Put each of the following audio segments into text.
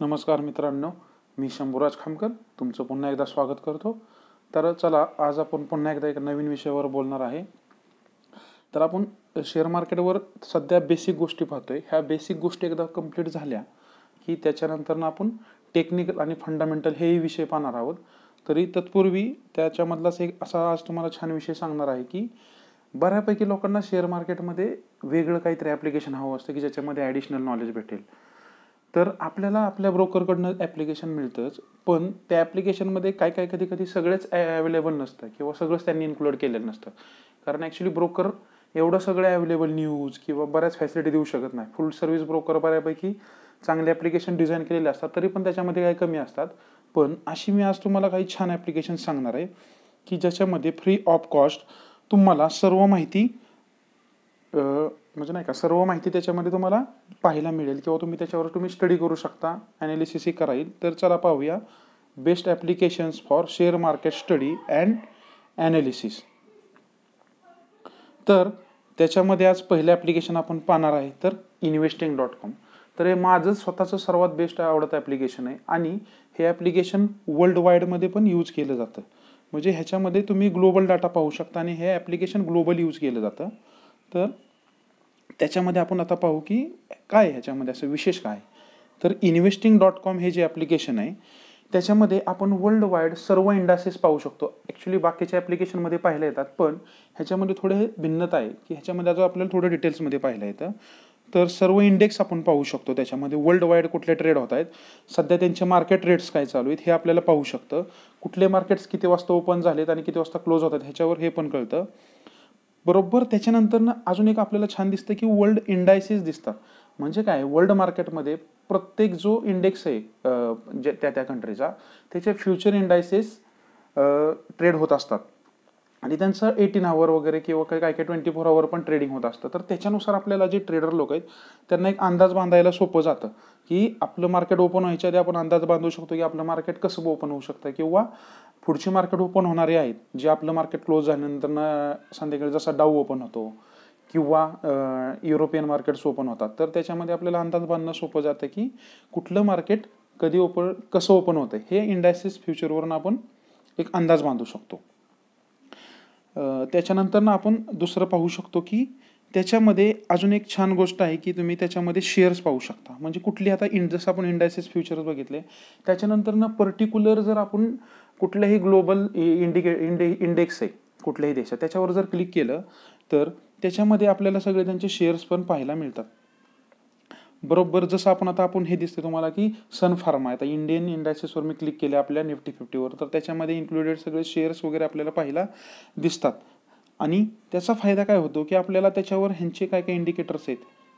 नमस्कार मित्रांनो, मी शंभूराज खामकर तुमचं पुन्हा एकदा स्वागत करतो. तर चला, आज आपण पुन्हा एकदा एक नवीन विषयावर बोलणार आहे. तर आपण शेअर मार्केटवर सध्या बेसिक गोष्टी पाहतोय. ह्या बेसिक गोष्टी एकदा कंप्लीट झाल्या की त्याच्यानंतर आपण टेक्निकल आणि फंडामेंटल हेही विषय पाहणार आहोत. तरी तत्पूर्वी त्याच्यामधलाच एक असा आज तुम्हाला छान विषय सांगणार आहे की बऱ्यापैकी लोकांना शेअर मार्केटमध्ये वेगळं काहीतरी ॲप्लिकेशन हवं असतं की ज्याच्यामध्ये ॲडिशनल नॉलेज भेटेल. तर आपल्याला आपल्या ब्रोकरकडनं ॲप्लिकेशन मिळतंच, पण त्या ॲप्लिकेशनमध्ये काय काय कधी कधी सगळेच अवेलेबल नसतं किंवा सगळंच त्यांनी इन्क्लूड केलेलं नसतं. कारण ॲक्च्युली ब्रोकर एवढं सगळं अवेलेबल न्यूज किंवा बऱ्याच फॅसिलिटी देऊ शकत नाही. फुल सर्व्हिस ब्रोकर बऱ्यापैकी चांगले ॲप्लिकेशन डिझाईन केलेले असतात, तरी पण त्याच्यामध्ये काही कमी असतात. पण अशी मी आज तुम्हाला काही छान ॲप्लिकेशन सांगणार आहे की ज्याच्यामध्ये फ्री ऑफ कॉस्ट तुम्हाला सर्व माहिती म्हणजे नाही का, सर्व माहिती त्याच्यामध्ये तुम्हाला पाहायला मिळेल किंवा तुम्ही स्टडी करू शकता, ॲनालिसिसही करा येईल. तर चला पाहूया best applications for share market study and analysis. तर त्याच्यामध्ये आज पहिलं ॲप्लिकेशन आपण पाहणार आहे तर investing.com. तर हे माझं स्वतःचं सर्वात बेस्ट आवडतं ॲप्लिकेशन आहे आणि हे ॲप्लिकेशन वर्ल्ड वाईडमध्ये पण यूज केलं जातं. म्हणजे ह्याच्यामध्ये तुम्ही ग्लोबल डाटा पाहू शकता आणि हे ॲप्लिकेशन ग्लोबल यूज केलं जातं. तर त्याच्यामध्ये आपण आता पाहू की काय ह्याच्यामध्ये असं विशेष काय. तर investing.com हे जे ॲप्लिकेशन आहे त्याच्यामध्ये आपण वर्ल्ड वाईड सर्व इंडासेस पाहू शकतो. ॲक्च्युली बाकीच्या ॲप्लिकेशनमध्ये पाहायला येतात, पण ह्याच्यामध्ये थोडे भिन्नता आहे की ह्याच्यामध्ये आता आपल्याला थोडं डिटेल्समध्ये पाहायला येतं. तर सर्व इंडेक्स आपण पाहू शकतो त्याच्यामध्ये, वर्ल्ड वाईड कुठले ट्रेड होत आहेत, सध्या त्यांचे मार्केट रेट्स काय चालू आहेत हे आपल्याला पाहू शकतं. कुठले मार्केट्स किती वाजता ओपन झालेत आणि किती वाजता क्लोज होतात ह्याच्यावर हे पण कळतं. बरोबर त्याच्यानंतर अजून एक आपल्याला छान दिसतं की वर्ल्ड इंडायसेस दिसतात. म्हणजे काय, वर्ल्ड मार्केटमध्ये प्रत्येक जो इंडेक्स आहे त्या कंट्रीचा, त्याचे फ्युचर इंडायसेस ट्रेड होत असतात आणि त्यांचं 18 आवर वगैरे किंवा काय काय 24 आवर पण ट्रेडिंग होत असतं. तर त्याच्यानुसार आपल्याला जे ट्रेडर लोक आहेत त्यांना एक अंदाज बांधायला सोपं जातं की आपलं मार्केट ओपन व्हायच्या आधी आपण अंदाज बांधू शकतो की आपलं मार्केट कसं ओपन होऊ शकतं किंवा पुढची मार्केट ओपन होणारे आहेत जे आपलं मार्केट क्लोज झाल्यानंतर संध्याकाळी जसा डाऊ ओपन होतो किंवा युरोपियन मार्केट्स ओपन होतात. तर त्याच्यामध्ये आपल्याला अंदाज बांधणं सोपं जातं की कुठलं मार्केट कधी कसं ओपन होतं. हे इंडायसेस फ्युचरवरून आपण एक अंदाज बांधू शकतो. त्याच्यानंतर आपण दुसरं पाहू शकतो की त्याच्यामध्ये अजून एक छान गोष्ट आहे की तुम्ही त्याच्यामध्ये शेअर्स पाहू शकता. म्हणजे कुठली आता जसं आपण इंडायसेस फ्युचर्स बघितले, त्याच्यानंतर पर्टिक्युलर जर आपण कुठल्याही ग्लोबल इंडेक्स आहे कुठल्याही देशात, त्याच्यावर जर क्लिक केलं तर त्याच्यामध्ये आपल्याला सगळे त्यांचे शेअर्स पण पाहायला मिळतात. बरोबर जसं आपण हे दिसते तुम्हाला की सन फार्मा, आता इंडियन इंडायसेसवर मी क्लिक केले आपल्या निफ्टी 50वर, तर त्याच्यामध्ये इन्क्लुडेड सगळे शेअर्स वगैरे आपल्याला पाहायला दिसतात. आणि त्याचा फायदा काय होतो की आपल्याला त्याच्यावर ह्यांचे काय काय इंडिकेटर्स आहेत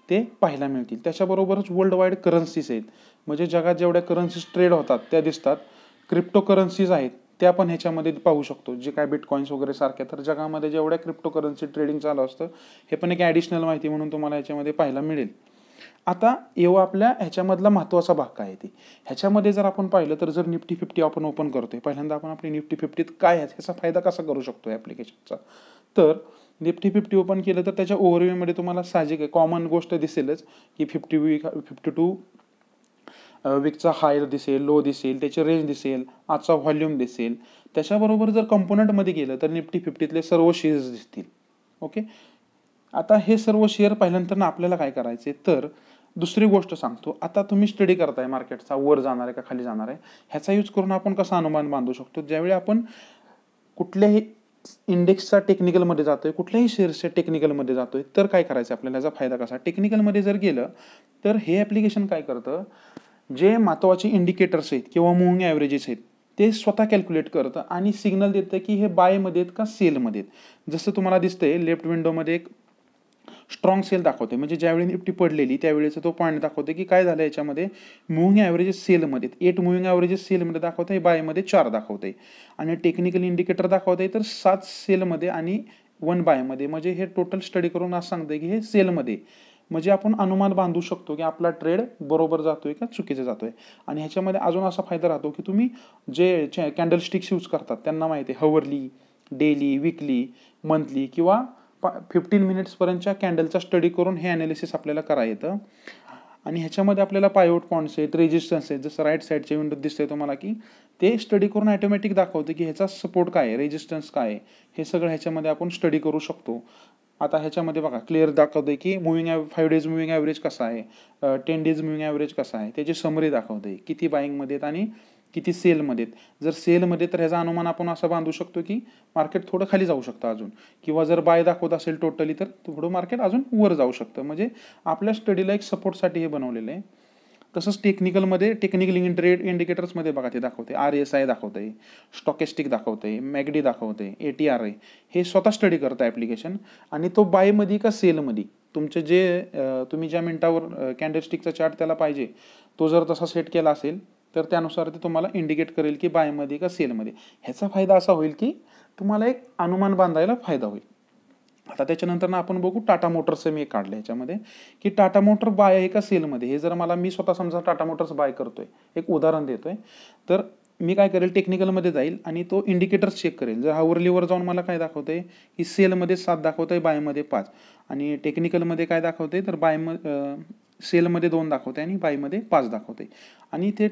ते पाहायला मिळतील. त्याच्याबरोबरच वर्ल्ड वाईड करन्सीज आहेत, म्हणजे जगात जेवढ्या करन्सीज ट्रेड होतात त्या दिसतात. क्रिप्टो करन्सीज आहेत त्या पण ह्याच्यामध्ये पाहू शकतो, जे काय बिटकॉईन्स वगैरे सारख्या. तर जगामध्ये जेवढ्या क्रिप्टो करन्सी ट्रेडिंग चालू असतं हे पण एक ॲडिशनल माहिती म्हणून तुम्हाला ह्याच्यामध्ये पाहायला मिळेल. आता येऊ आपल्या ह्याच्यामधला महत्त्वाचा भाग काय आहे ते. ह्याच्यामध्ये जर आपण पाहिलं तर जर निफ्टी 50 आपण ओपन करतोय, पहिल्यांदा आपण आपली निफ्टी 50 काय आहे ह्याचा फायदा कसा करू शकतो ॲप्लिकेशनचा. तर निफ्टी 50 ओपन केलं तर त्याच्या ओव्हरव्ह्यूमध्ये तुम्हाला साहजिक आहे कॉमन गोष्ट दिसेलच की 52 वीकचा हाय दिसेल, लो दिसेल, त्याची रेंज दिसेल, आजचा व्हॉल्यूम दिसेल. त्याच्याबरोबर जर कंपोनंटमध्ये गेलं तर निफ्टी 50तले सर्व शेअर्स दिसतील. ओके, आता हे सर्व शेअर पाहिल्यानंतर आपल्याला काय करायचे, तर दुसरी गोष्ट सांगतो. आता तुम्ही स्टडी करताय मार्केटचा, वर जाणार आहे का खाली जाणार आहे, ह्याचा यूज करून आपण कसा अनुमान बांधू शकतो. ज्यावेळी आपण कुठल्याही इंडेक्सचा टेक्निकलमध्ये जातोय, कुठल्याही शेअर्सच्या टेक्निकलमध्ये जातोय, तर काय करायचं आपल्याला, याचा फायदा कसा. टेक्निकलमध्ये जर गेलं तर हे ॲप्लिकेशन काय करतं, जे महत्त्वाचे इंडिकेटर्स आहेत किंवा मूव्हिंग ॲव्हरेजेस आहेत ते स्वतः कॅल्क्युलेट करतं आणि सिग्नल देतं की हे बायमध्ये आहेत का सेलमध्ये आहेत. जसं तुम्हाला दिसतंय लेफ्ट विंडोमध्ये एक स्ट्रॉंग सेल दाखवते, म्हणजे ज्यावेळी निफ्टी पडलेली त्यावेळेचा तो पॉईंट दाखवते की काय झालं याच्यामध्ये, मूव्हिंग ॲव्हरेजेस सेलमध्ये 8 मूव्हिंग ॲव्हरेजेस सेलमध्ये दाखवते, बायमध्ये 4 दाखवते. आणि टेक्निकल इंडिकेटर दाखवते तर 7 सेलमध्ये आणि 1 बायमध्ये. म्हणजे हे टोटल स्टडी करून असं सांगते की हे सेलमध्ये. म्हणजे आपण अनुमान बांधू शकतो की आपला ट्रेड बरोबर जातोय का चुकीचा जातोय. आणि ह्याच्यामध्ये अजून असा फायदा राहतो की तुम्ही जे कॅन्डलस्टिक्स यूज करतात त्यांना माहिती आहे, हवरली, डेली, वीकली, मंथली किंवा 15 मिनिट्सपर्यंतच्या कॅन्डलचा स्टडी करून हे ॲनालिसिस आपल्याला करा येतं. आणि ह्याच्यामध्ये आपल्याला पायवोट पॉईंट्स आहेत, रेजिस्टन्स आहेत, जसं राईट साईडच्या विंडोत दिसतंय तुम्हाला की ते स्टडी करून ऑटोमॅटिक दाखवते की ह्याचा सपोर्ट काय आहे, रेजिस्टन्स काय आहे, हे सगळं ह्याच्यामध्ये आपण स्टडी करू शकतो. आता ह्याच्यामध्ये बघा क्लिअर दाखवते की 5 डेज मुव्हिंग ॲव्हरेज कसा आहे, 10 डेज मुव्हिंग ॲव्हरेज कसा आहे, त्याची समरी दाखवते किती बाईंगमध्ये आहेत आणि किती सेलमध्ये आहेत. जर सेलमध्ये तर ह्याचा अनुमान आपण असं बांधू शकतो की मार्केट थोडं खाली जाऊ शकतं अजून, किंवा जर बाय दाखवत असेल टोटली तर थोडं मार्केट अजून वर जाऊ शकतं. म्हणजे आपल्या स्टडीला एक सपोर्टसाठी हे बनवलेलं आहे. तसंच टेक्निकलमध्ये टेक्निकल इंडिकेटर्समध्ये बघा ते दाखवते, RSI दाखवते, स्टॉकेस्टिक दाखवते, मॅगडी दाखवते, ATR आहे, हे स्वतः स्टडी करतं ॲप्लिकेशन. आणि तो बायमध्ये का सेलमध्ये तुमचे जे तुम्ही ज्या मिनिटावर कॅन्डलस्टिकचा चार्ट त्याला पाहिजे तो जर तसा सेट केला असेल तर त्यानुसार ते तुम्हाला इंडिकेट करेल की बायमध्ये का सेलमध्ये. ह्याचा फायदा असा होईल की तुम्हाला एक अनुमान बांधायला फायदा होईल. आता त्याच्यानंतर आपण बघू टाटा मोटर्सचं मी एक काढलं ह्याच्यामध्ये की टाटा मोटर बाय आहे का सेलमध्ये. हे जर मी स्वतः समजा टाटा मोटर्स बाय करतोय, एक उदाहरण देतोय, तर मी काय करेल टेक्निकलमध्ये जाईल आणि तो इंडिकेटर्स चेक करेल. जर हावरलीवर जाऊन मला काय दाखवतंय की सेलमध्ये 7 दाखवतंय, बायमध्ये 5, आणि टेक्निकलमध्ये काय दाखवतंय तर सेलमध्ये 2 दाखवते आणि बायमध्ये 5 दाखवते. आणि ते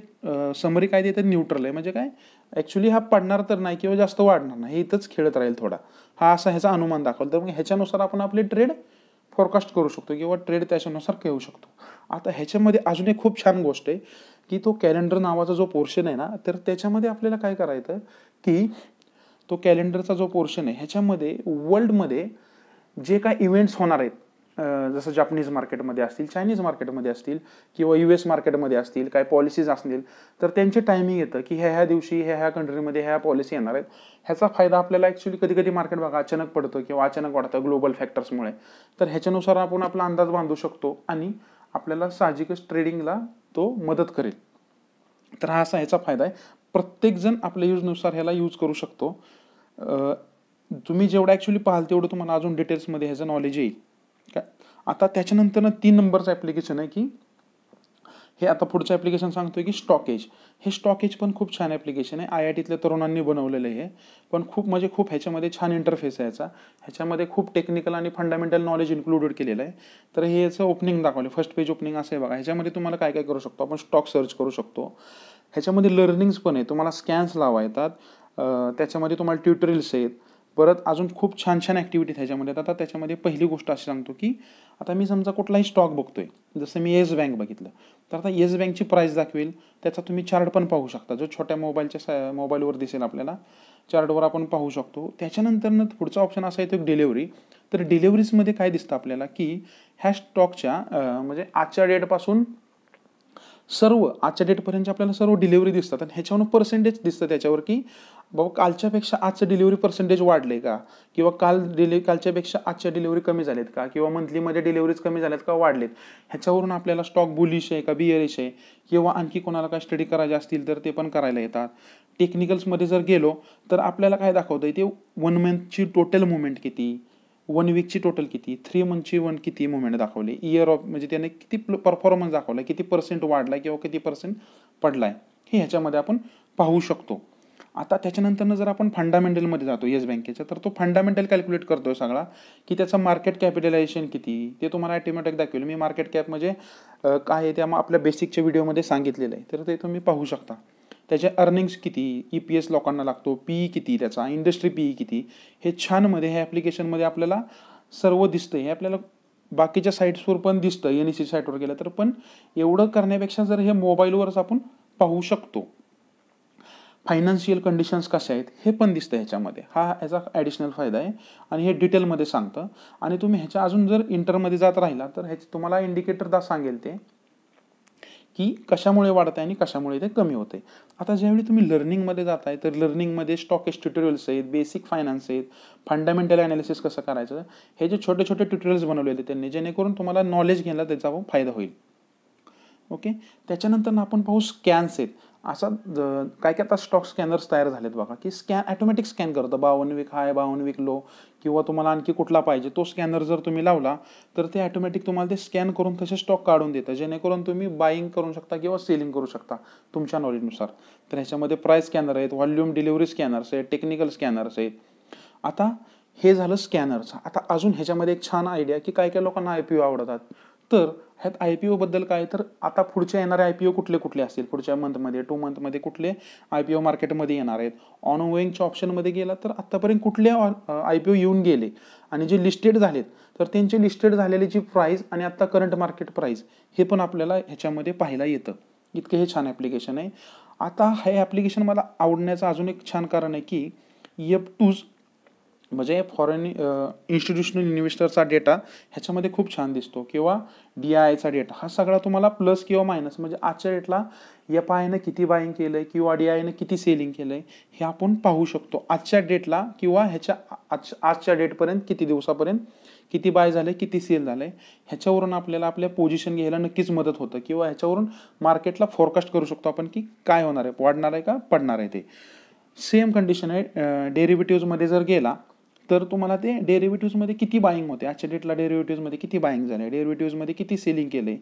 समरी काय देतं, न्यूट्रल आहे. म्हणजे काय ॲक्च्युली हा पडणार तर नाही किंवा जास्त वाढणार नाही, हे इथंच खेळत राहील थोडा, हा असा ह्याचा अनुमान दाखवलं. तर मग ह्याच्यानुसार आपण आपले ट्रेड फोरकास्ट करू शकतो किंवा ट्रेड त्याच्यानुसार घेऊ शकतो. आता ह्याच्यामध्ये अजून एक खूप छान गोष्ट आहे की तो कॅलेंडर नावाचा जो पोर्शन आहे ना, तर त्याच्यामध्ये आपल्याला काय करायचं की तो कॅलेंडरचा जो पोर्शन आहे ह्याच्यामध्ये वर्ल्डमध्ये जे काय इव्हेंट्स होणार आहेत, जसं जापनीज मार्केटमध्ये असतील, चायनीज मार्केटमध्ये असतील किंवा US मार्केटमध्ये असतील, काय पॉलिसीज असतील, तर त्यांचे टायमिंग येतं की ह्या दिवशी ह्या कंट्रीमध्ये ह्या पॉलिसी येणार आहेत. ह्याचा फायदा आपल्याला ॲक्च्युली कधी कधी मार्केट बघा अचानक पडतं किंवा अचानक वाढतं ग्लोबल फॅक्टर्समुळे. तर ह्याच्यानुसार आपण आपला अंदाज बांधू शकतो आणि आपल्याला साहजिकच ट्रेडिंगला तो मदत करेल. तर हा असा ह्याचा फायदा आहे. प्रत्येकजण आपल्या यूजनुसार ह्याला यूज करू शकतो. तुम्ही जेवढं ॲक्च्युली पाहाल तेवढं तुम्हाला अजून डिटेल्समध्ये ह्याचं नॉलेज येईल. काय आता त्याच्यानंतर 3 नंबरचं ॲप्लिकेशन आहे की हे आता पुढचं ॲप्लिकेशन सांगतोय की स्टॉकेज. हे स्टॉकेज पण खूप छान ॲप्लिकेशन आहे, IITतल्या तरुणांनी बनवलेलं आहे. पण खूप ह्याच्यामध्ये छान इंटरफेस आहे याचा. ह्याच्यामध्ये खूप टेक्निकल आणि फंडामेंटल नॉलेज इन्क्लुडेड केलेलं आहे. तर हे याचं ओपनिंग दाखवलं, फर्स्ट पेज ओपनिंग असं आहे बघा. ह्याच्यामध्ये तुम्हाला काय काय करू शकतो आपण, स्टॉक सर्च करू शकतो. ह्याच्यामध्ये लर्निंग्स पण आहे, तुम्हाला स्कॅन्स लावा येतात, त्याच्यामध्ये तुम्हाला ट्युटोरियल्स आहेत, परत अजून खूप छान छान ॲक्टिव्हिटी ह्याच्यामध्ये येतात. आता त्याच्यामध्ये पहिली गोष्ट अशी सांगतो की आता मी समजा कुठलाही स्टॉक बघतोय, जसं मी येस बँक बघितलं, तर आता येस बँकची प्राईस दाखवेल, त्याचा तुम्ही चार्ट पण पाहू शकता, जो छोट्या मोबाईलवर दिसेल आपल्याला, चार्टवर आपण पाहू शकतो. त्याच्यानंतर पुढचा ऑप्शन असा येतो डिलिव्हरी. तर डिलिव्हरीजमध्ये काय दिसतं आपल्याला की ह्या स्टॉकच्या म्हणजे आजच्या डेटपासून आजच्या डेटपर्यंत आपल्याला सर्व डिलिव्हरी दिसतात आणि ह्याच्यावर पर्सेंटेज दिसतं त्याच्यावर की बाबा कालच्यापेक्षा आजचं डिलिव्हरी पर्सेंटेज वाढले का, किंवा कालच्यापेक्षा आजच्या डिलिव्हरी कमी झालेत का, किंवा मंथलीमध्ये डिलिव्हरीज कमी झाल्यात का वाढलेत. ह्याच्यावरून आपल्याला स्टॉक बुलिश आहे का बिअरिश आहे, किंवा आणखी कोणाला काय स्टडी करायचे असतील तर ते पण करायला येतात. टेक्निकल्समध्ये जर गेलो तर आपल्याला काय दाखवतं ते 1 मंथची टोटल मुवमेंट किती, 1 वीकची टोटल किती, 3 मंथची किती मुवमेंट दाखवली, इयर ऑफ म्हणजे त्याने किती परफॉर्मन्स दाखवला, किती पर्सेंट वाढलाय किंवा किती पर्सेंट पडलाय, हे ह्याच्यामध्ये आपण पाहू शकतो. आता त्याच्यानंतर जर आपण फंडामेंटलमध्ये जातो येस बँकेच्या, तर तो फंडामेंटल कॅल्क्युलेट करतोय सगळा की त्याचं मार्केट कॅपिटलायझेशन किती, ते तुम्हाला ऑटोमॅटिक दाखवेल. मी मार्केट कॅप म्हणजे काय आहे त्या आपल्या बेसिकच्या व्हिडिओमध्ये सांगितलेलं आहे, तर ते तुम्ही पाहू शकता. त्याचे अर्निंग्स किती, EPS लोकांना लागतो, PE किती, त्याचा इंडस्ट्री PE किती, हे छानमध्ये ह्या ॲप्लिकेशनमध्ये आपल्याला सर्व दिसतं. हे आपल्याला बाकीच्या साईट्सवर पण दिसतं, NSE साईटवर गेलं तर, पण एवढं करण्यापेक्षा जर हे मोबाईलवरच आपण पाहू शकतो. फायनान्शियल कंडिशन्स कशा आहेत हे पण दिसतं ह्याच्यामध्ये, हा ह्याचा ॲडिशनल फायदा आहे. आणि हे डिटेलमध्ये सांगतं. आणि तुम्ही ह्याच्या अजून जर इंटरमध्ये जात राहिला तर तुम्हाला इंडिकेटर सांगेल ते की कशामुळे वाढत आहे आणि कशामुळे ते कमी होते. आता ज्यावेळी तुम्ही लर्निंगमध्ये जाताय तर लर्निंगमध्ये स्टॉकेज ट्युटोरियल्स आहेत, बेसिक फायनान्स आहेत, फंडामेंटल ॲनालिसिस कसं करायचं, हे जे छोटे छोटे ट्युटोरियल्स बनवलेले त्यांनी, जेणेकरून तुम्हाला नॉलेज घ्यायला त्याचा फायदा होईल. ओके. त्याच्यानंतर आपण पाहू स्कॅन्स आहेत. असा काय आता स्टॉक स्कॅनर्स तयार झालेत बघा की ऑटोमॅटिक स्कॅन करतं, 52 वीक हाय, 52 वीक लो, किंवा तुम्हाला आणखी कुठला पाहिजे तो स्कॅनर जर तुम्ही लावला तर ते ऑटोमॅटिक तुम्हाला ते स्कॅन करून तसे स्टॉक काढून देतं, जेणेकरून तुम्ही बाईंग करू शकता किंवा सेलिंग करू शकता तुमच्या नॉलेजनुसार. तर ह्याच्यामध्ये प्राईस स्कॅनर आहेत, व्हॉल्यूम डिलिव्हरी स्कॅनर्स आहेत, टेक्निकल स्कॅनर्स आहेत. आता हे झालं स्कॅनरचं. आता अजून ह्याच्यामध्ये एक छान आयडिया की काय काय लोकांना IPO आवडतात, तर ह्यात IPO बद्दल काय तर आता पुढच्या येणारे IPO कुठले कुठले असतील, पुढच्या मंथमध्ये 2 मंथमध्ये कुठले IPO मार्केटमध्ये येणार आहेत, ऑनगोईंगच्या ऑप्शनमध्ये गेला तर आतापर्यंत कुठले IPO येऊन गेले आणि जे लिस्टेड झालेत तर त्यांचे लिस्टेड झालेली जी प्राईस आणि आता करंट मार्केट प्राईस हे पण आपल्याला ह्याच्यामध्ये पाहायला येतं. इतकं हे छान ॲप्लिकेशन आहे. आता हे ॲप्लिकेशन मला आवडण्याचं अजून एक छान कारण आहे की F2 म्हणजे फॉरेन इन्स्टिट्यूशनल इन्व्हेस्टरचा डेटा ह्याच्यामध्ये खूप छान दिसतो किंवा DIIचा डेटा हा सगळा तुम्हाला प्लस किंवा मायनस म्हणजे आजच्या डेटला FIने किती बाईंग केलं आहे किंवा DIIने किती सेलिंग केलं आहे हे आपण पाहू शकतो आजच्या डेटला किंवा ह्याच्या आजच्या डेटपर्यंत किती दिवसापर्यंत किती बाय झाले किती सेल झाले ह्याच्यावरून आपल्याला आपल्या पोझिशन घ्यायला नक्कीच मदत होतं किंवा ह्याच्यावरून मार्केटला फोरकास्ट करू शकतो आपण की काय होणार आहे, वाढणार आहे का पडणार आहे ते. सेम कंडिशन आहे डेरिव्हेटिव्हजमध्ये जर गेला तर तुम्हाला ते डेरिव्हेटिव्हजमध्ये किती बाईंग होते आजच्या डेटला, डेरिव्हेटिव्हजमध्ये किती बाईंग झाले, डेरिव्हेटिव्हजमध्ये किती सेलिंग केले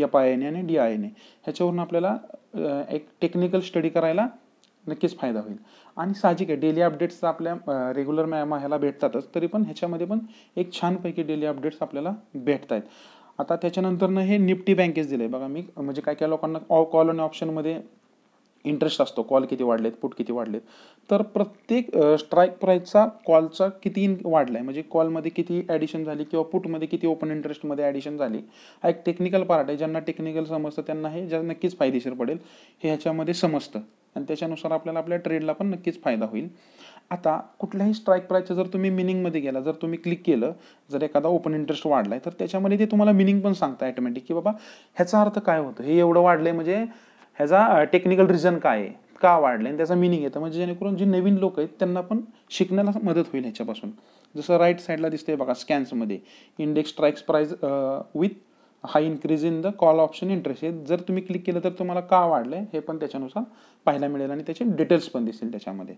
FIने आणि DIIने ह्याच्यावरून आपल्याला एक टेक्निकल स्टडी करायला नक्कीच फायदा होईल. आणि साहजिक आहे डेली अपडेट्स आपल्या रेग्युलर ह्याला भेटतातच, तरी पण ह्याच्यामध्ये पण एक छानपैकी डेली अपडेट्स आपल्याला भेटत आहेत. आता त्याच्यानंतरनं हे निफ्टी बँकेज दिलं आहे बघा. मी म्हणजे काय काय लोकांना कॉल आणि ऑप्शनमध्ये इंटरेस्ट असतो, कॉल किती वाढलेत, पुट किती वाढलेत, तर प्रत्येक स्ट्राईक प्राईसचा कॉलचा किती वाढला आहे म्हणजे कॉलमध्ये किती ॲडिशन झाली किंवा पुटमध्ये किती ओपन इंटरेस्टमध्ये ॲडिशन झाली हा एक टेक्निकल पार्ट आहे. ज्यांना टेक्निकल समजतं त्यांना हे नक्कीच फायदेशीर पडेल, हे ह्याच्यामध्ये समजतं आणि त्याच्यानुसार आपल्याला आपल्या ट्रेडला पण नक्कीच फायदा होईल. आता कुठल्याही स्ट्राईक प्राईसचं जर तुम्ही मिनिंगमध्ये गेला, जर तुम्ही क्लिक केलं, जर एखादा ओपन इंटरेस्ट वाढला आहे तर त्याच्यामध्ये ते तुम्हाला मिनिंग पण सांगतं ॲटोमॅटिक की बाबा ह्याचा अर्थ काय होतं, हे एवढं वाढलं आहे म्हणजे ह्याचा टेक्निकल रिझन काय आहे, का वाढलं आणि त्याचा मिनिंग येतं म्हणजे जेणेकरून जे नवीन लोक आहेत त्यांना पण शिकण्याला मदत होईल ह्याच्यापासून. जसं राईट साईडला दिसतंय बघा स्कॅन्समध्ये index strikes price with high increase in the call option interest, हे जर तुम्ही क्लिक केलं तर तुम्हाला का वाढलंय हे पण त्याच्यानुसार पाहायला मिळेल आणि त्याचे डिटेल्स पण दिसतील त्याच्यामध्ये.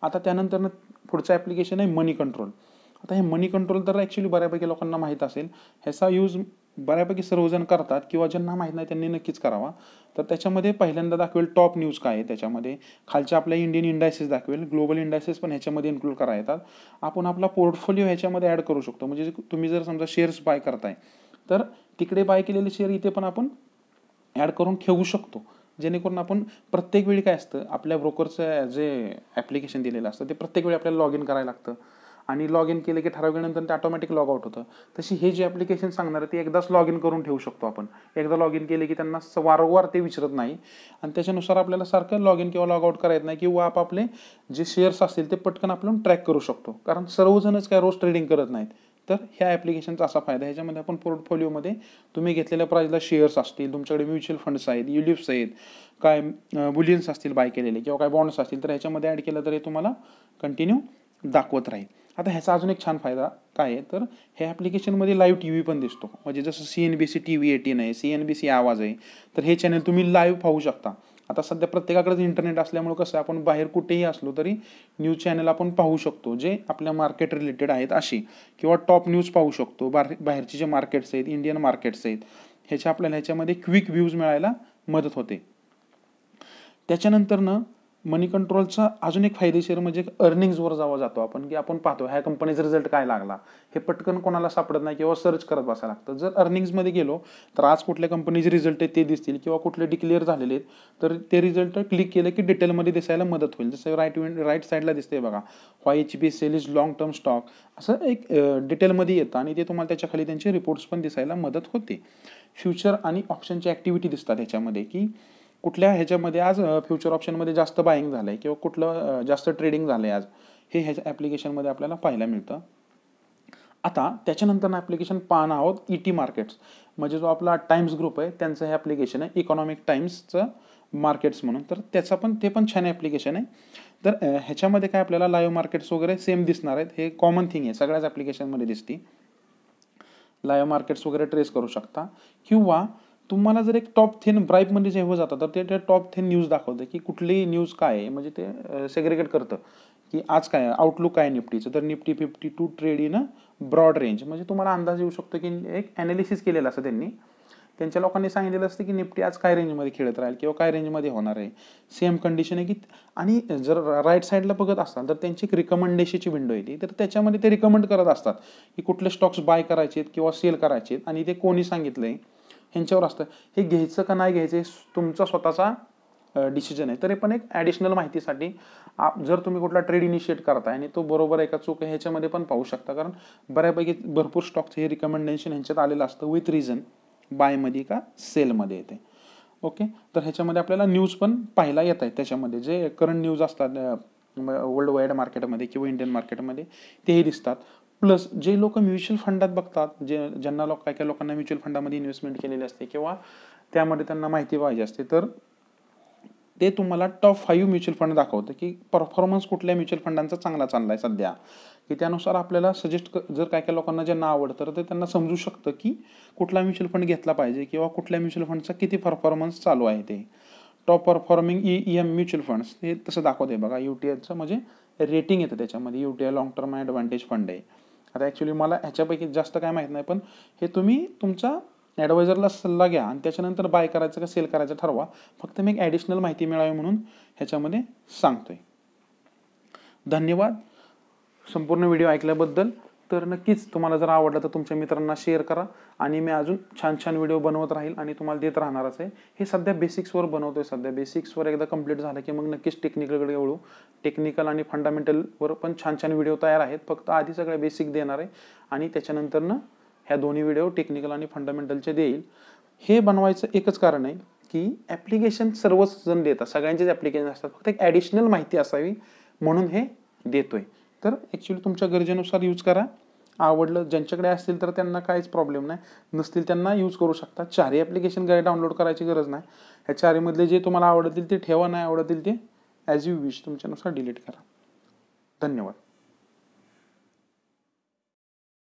आता त्यानंतर पुढचं ॲप्लिकेशन आहे मनी कंट्रोल. आता हे मनी कंट्रोल तर ॲक्च्युली बऱ्यापैकी लोकांना माहीत असेल, ह्याचा यूज बऱ्यापैकी सर्वजण करतात किंवा ज्यांना माहीत नाही त्यांनी नक्कीच करावा. तर त्याच्यामध्ये पहिल्यांदा दाखवेल टॉप न्यूज काय आहे, त्याच्यामध्ये खालच्या आपल्या इंडियन इंडायसेस दाखवेल, ग्लोबल इंडायसेस पण ह्याच्यामध्ये इन्क्लूड करा येतात. आपण आपला पोर्टफोलिओ ह्याच्यामध्ये ॲड करू शकतो म्हणजे तुम्ही जर समजा शेअर्स बाय करताय तर तिकडे बाय केलेले शेअर इथे पण आपण ॲड करून ठेवू शकतो, जेणेकरून आपण प्रत्येक वेळी काय असतं आपल्या ब्रोकरचं जे ॲप्लिकेशन दिलेलं असतं ते प्रत्येक वेळी आपल्याला लॉग इन करायला लागतं आणि लॉग इन केले की ठराविक वेळेनंतर ते ऑटोमॅटिक लॉग आउट होतं. तशी हे जे ॲप्लिकेशन सांगणार आहे ते एकदाच लॉग इन करून ठेवू शकतो आपण. एकदा लॉग इन केले की त्यांना वारंवार ते विचारत नाही आणि त्याच्यानुसार आपल्याला सारखं लॉग इन किंवा लॉग आउट करायचं नाही किंवा आपापले जे शेअर्स असतील ते पटकन आपण ट्रॅक करू शकतो, कारण सर्वजणच काय रोज ट्रेडिंग करत नाहीत. तर ह्या ॲप्लिकेशनचा असा फायदा आहे, ह्याच्यामध्ये आपण पोर्टफोलिओमध्ये तुम्ही घेतलेल्या प्राईजला शेअर्स असतील, तुमच्याकडे म्युच्युअल फंड्स आहेत, युलिप्स आहेत, काय बुलियन्स असतील बाय केलेले किंवा काय बॉन्ड्स असतील तर ह्याच्यामध्ये ॲड केलं तर हे तुम्हाला कंटिन्यू दाखवत राहील. आता ह्याचा अजून एक छान फायदा काय आहे तर ह्या ॲप्लिकेशनमध्ये लाईव्ह TV पण दिसतो, म्हणजे जसं CNBC TV 18 आहे, CNBC आवाज आहे, तर हे चॅनल तुम्ही लाईव्ह पाहू शकता. आता सध्या प्रत्येकाकडेच इंटरनेट असल्यामुळे कसं आपण बाहेर कुठेही असलो तरी न्यूज चॅनल आपण पाहू शकतो जे आपल्या मार्केट रिलेटेड आहेत अशी, किंवा टॉप न्यूज पाहू शकतो, बाहेरचे जे मार्केट्स आहेत, इंडियन मार्केट्स आहेत ह्याच्या आपल्याला ह्याच्यामध्ये क्विक व्ह्यूज मिळायला मदत होते. त्याच्यानंतरनं मनी कंट्रोलचा अजून एक फायदेशीर म्हणजे अर्निंग्सवर जातो आपण, की आपण पाहतो ह्या कंपनीचा रिझल्ट काय लागला हे पटकन कोणाला सापडत नाही किंवा सर्च करत बसायला लागतं. जर अर्निंग्समध्ये गेलो तर आज कुठल्या कंपनीचे रिझल्ट आहेत ते दिसतील किंवा कुठले डिक्लेअर झालेले आहेत तर ते रिझल्ट क्लिक केलं की डिटेलमध्ये दिसायला मदत होईल. जसं राईट साईडला दिसते बघा, why HP C L is long term stock, असं एक डिटेलमध्ये येतं आणि ते तुम्हाला त्याच्याखाली त्यांचे रिपोर्ट्स पण दिसायला मदत होते. फ्युचर आणि ऑप्शनची ॲक्टिव्हिटी दिसतात ह्याच्यामध्ये, की कुठल्या ह्याच्यामध्ये आज फ्युचर ऑप्शनमध्ये जास्त बाईंग झालं आहे किंवा कुठलं जास्त ट्रेडिंग झालं आहे आज, हे ह्याच्या ॲप्लिकेशनमध्ये आपल्याला पाहायला मिळतं. आता त्याच्यानंतर ॲप्लिकेशन पाहणार आहोत ET मार्केट्स, म्हणजे जो आपला टाइम्स ग्रुप आहे त्यांचं हे ॲप्लिकेशन आहे, इकॉनॉमिक टाइम्सचं मार्केट्स म्हणून. तर त्याचा पण ते पण छान ॲप्लिकेशन आहे. तर ह्याच्यामध्ये काय आपल्याला लाईव्ह मार्केट्स वगैरे सेम दिसणार आहेत, हे कॉमन थिंग आहे, सगळ्याच ॲप्लिकेशनमध्ये दिसते. लाईव्ह मार्केट्स वगैरे ट्रेस करू शकता किंवा तुम्हाला जर एक टॉप 10 ब्राईपमध्ये जेव्हा जातं तर ते टॉप 10 न्यूज दाखवतं की कुठली न्यूज काय आहे, म्हणजे ते सेग्रिगेट करतं की आज काय आउटलुक काय निफ्टीचं. तर Nifty 52 trade in broad range, म्हणजे तुम्हाला अंदाज येऊ शकतो की एक ॲनालिसिस केलेलं असं त्यांच्या लोकांनी सांगितलेलं असतं की निफ्टी आज काय रेंजमध्ये खेळत राहील किंवा काय रेंजमध्ये होणार आहे. सेम कंडिशन आहे की, आणि जर राईट साईडला बघत असाल तर त्यांची एक रिकमेंडेशनची विंडो येते, तर त्याच्यामध्ये ते रिकमेंड करत असतात की कुठले स्टॉक्स बाय करायचे किंवा सेल करायचे आणि ते कोणी सांगितलंय, ह्यांच्यावर असतं. हे घ्यायचं का नाही घ्यायचं हे तुमचा स्वतःचा डिसिजन आहे. तर हे पण एक ॲडिशनल माहितीसाठी जर तुम्ही कुठला ट्रेड इनिशिएट करताय आणि तो बरोबर आहे का चूक आहे ह्याच्यामध्ये पण पाहू शकता. कारण बऱ्यापैकी भरपूर स्टॉकचे हे रिकमेंडेशन ह्यांच्यात आलेलं असतं विथ रिझन, बायमध्ये का सेलमध्ये येते. ओके, तर ह्याच्यामध्ये आपल्याला न्यूज पण पाहायला येत आहेत. त्याच्यामध्ये जे करंट न्यूज असतात वर्ल्ड वाईड मार्केटमध्ये किंवा इंडियन मार्केटमध्ये तेही दिसतात. प्लस जे लोक म्युच्युअल फंडात बघतात, ज्यांना काय काय लोकांना म्युच्युअल फंडामध्ये इन्व्हेस्टमेंट केलेली असते किंवा त्यामध्ये त्यांना माहिती पाहिजे असते, तर ते तुम्हाला टॉप 5 म्युच्युअल फंड दाखवतं की परफॉर्मन्स कुठल्या म्युच्युअल फंडांचा चांगला चालला आहे सध्या, की त्यानुसार आपल्याला सजेस्ट जर काय काय लोकांना ज्यांना आवडतं तर ते त्यांना समजू शकतं की कुठला म्युच्युअल फंड घेतला पाहिजे किंवा कुठल्या म्युच्युअल फंडचा किती परफॉर्मन्स चालू आहे. ते top performing EM mutual funds हे तसं दाखवते बघा. UTIचं म्हणजे रेटिंग येतं त्याच्यामध्ये. UTI long term advantage fund आहे. आता ॲक्च्युली मला ह्याच्यापैकी जास्त काय माहीत नाही, पण हे तुम्ही तुमचा ॲडवायझरला सल्ला घ्या आणि त्याच्यानंतर बाय करायचं का सेल करायचं ठरवा. फक्त मी एक ॲडिशनल माहिती मिळावी म्हणून ह्याच्यामध्ये सांगतोय. धन्यवाद संपूर्ण व्हिडिओ ऐकल्याबद्दल. तर नक्कीच तुम्हाला जर आवडलं तर तुमच्या मित्रांना शेअर करा आणि मी अजून छान छान व्हिडिओ बनवत राहील आणि तुम्हाला देत राहणारच आहे. हे सध्या बेसिक्सवर बनवतोय. सध्या बेसिक्सवर एकदा कंप्लीट झालं की मग नक्कीच टेक्निकलकडे वळू. टेक्निकल आणि फंडामेंटलवर पण छान छान व्हिडिओ तयार आहेत. फक्त आधी सगळे बेसिक देणार आहे आणि त्याच्यानंतरनं ह्या दोन्ही व्हिडिओ टेक्निकल आणि फंडामेंटलचे देईल. हे बनवायचं एकच कारण आहे की ॲप्लिकेशन सर्वच जण देतात, सगळ्यांचेच ॲप्लिकेशन असतात, फक्त एक ॲडिशनल माहिती असावी म्हणून हे देतोय. तर ॲक्च्युली तुमच्या गरजेनुसार यूज करा. आवडलं ज्यांच्याकडे असतील तर त्यांना काहीच प्रॉब्लेम नाही, नसतील त्यांना यूज करू शकता. 4ही ॲप्लिकेशन काही डाउनलोड करायची गरज नाही. ह्या 4मधले जे तुम्हाला आवडतील ते ठेवा, नाही आवडतील ते ॲज यू विश तुमच्यानुसार डिलीट करा. धन्यवाद.